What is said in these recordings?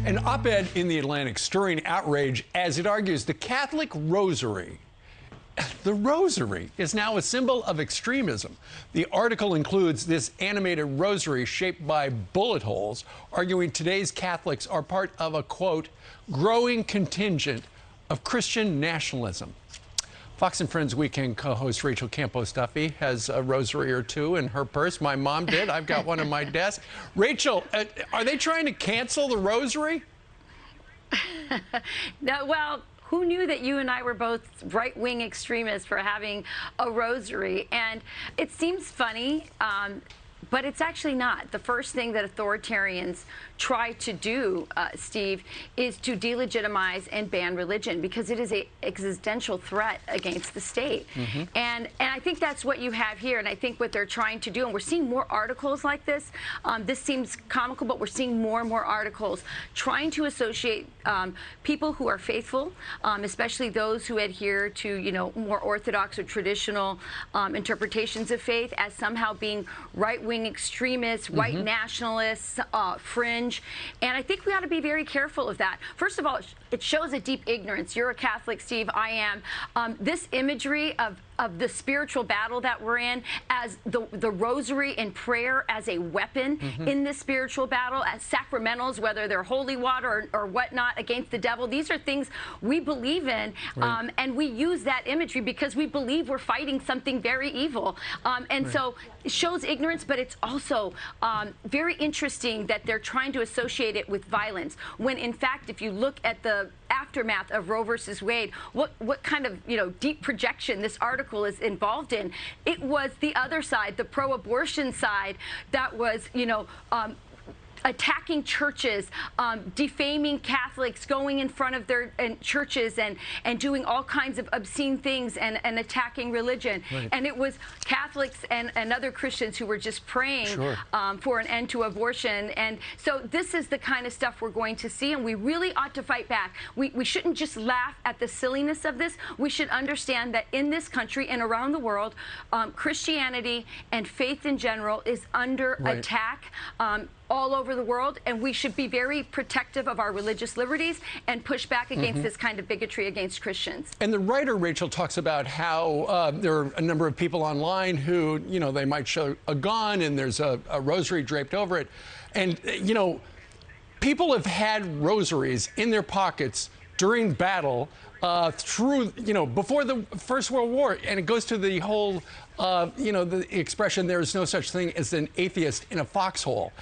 An op-ed in the Atlantic stirring outrage as it argues the Catholic Rosary, the Rosary, is now a symbol of extremism. The article includes this animated rosary shaped by bullet holes, arguing today's Catholics are part of a, quote, growing contingent of Christian nationalism. Fox and Friends Weekend co-host Rachel Campos-Duffy has a rosary or two in her purse. My mom did. I've got one on my desk. Rachel, are they trying to cancel the rosary? No, well, who knew that you and I were both right-wing extremists for having a rosary? And it seems funny, but it's actually not. The first thing that authoritarians try to do, Steve, is to delegitimize and ban religion because it is an existential threat against the state. And I think that's what you have here, and I think what they're trying to do, and we're seeing more articles like this. This seems comical, but we're seeing more and more articles trying to associate people who are faithful, especially those who adhere to, you know, more orthodox or traditional interpretations of faith, as somehow being right-wing extremists, white nationalists, fringe. And I think we ought to be very careful of that. First of all, it shows a deep ignorance. You're a Catholic, Steve. I am. This imagery of the spiritual battle that we're in, as the rosary and prayer as a weapon in this spiritual battle, as sacramentals, whether they're holy water or whatnot, against the devil. These are things we believe in, and we use that imagery because we believe we're fighting something very evil. So it shows ignorance, but it's also very interesting that they're trying to associate it with violence, when in fact, if you look at the aftermath of Roe versus Wade, what kind of, you know, deep projection this article is involved in. It was the other side, the pro-abortion side, that was, you know, attacking churches, defaming Catholics, going in front of their churches and doing all kinds of obscene things and attacking religion. And it was Catholics and other Christians who were just praying for an end to abortion. And so this is the kind of stuff we're going to see, and we really ought to fight back. We shouldn't just laugh at the silliness of this. We should understand that in this country and around the world, Christianity and faith in general is under attack. All over the world, and we should be very protective of our religious liberties and push back against this kind of bigotry against Christians. And the writer, Rachel, talks about how there are a number of people online who, you know, they might show a gun and there's a rosary draped over it. And, you know, people have had rosaries in their pockets during battle through, you know, before the First World War. And it goes to the whole, you know, the expression, there is no such thing as an atheist in a foxhole.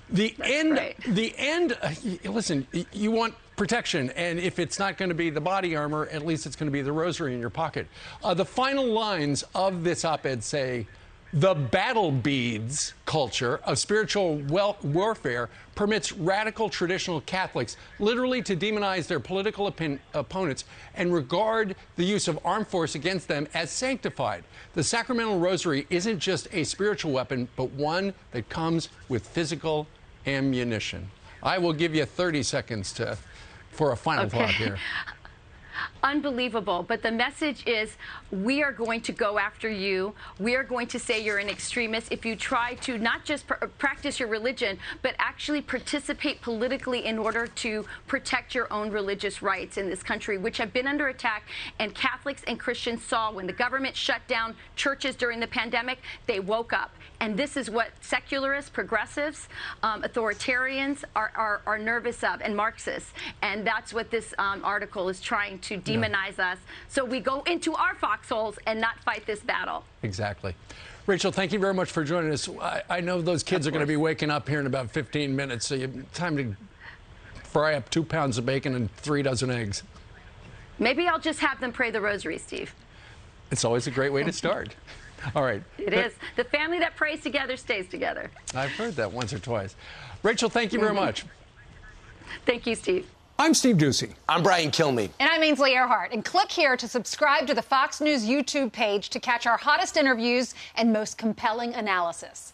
The end, listen, you want protection, and if it's not going to be the body armor, at least it's going to be the rosary in your pocket. The final lines of this op-ed say, the battle beads culture of spiritual warfare permits radical traditional Catholics literally to demonize their political opponents and regard the use of armed force against them as sanctified. The sacramental rosary isn't just a spiritual weapon, but one that comes with physical ammunition. I will give you 30 seconds for a final thought here. Unbelievable. But the message is, we are going to go after you. We are going to say you're an extremist if you try to not just practice your religion, but actually participate politically in order to protect your own religious rights in this country, which have been under attack. And Catholics and Christians saw when the government shut down churches during the pandemic, they woke up. And this is what secularists, progressives, authoritarians are nervous of, and Marxists. And that's what this article is trying to demonize us, so we go into our foxholes and not fight this battle. Exactly. Rachel, thank you very much for joining us. I know those kids are going to be waking up here in about 15 minutes, so you have time to fry up 2 pounds of bacon and 3 dozen eggs. Maybe I'll just have them pray the rosary, Steve. It's always a great way to start. All right. It is. The family that prays together stays together. I've heard that once or twice. Rachel, thank you very much. Thank you, Steve. I'm Steve Ducey. I'm Brian Kilmeade. And I'm Ainsley Earhart. And click here to subscribe to the Fox News YouTube page to catch our hottest interviews and most compelling analysis.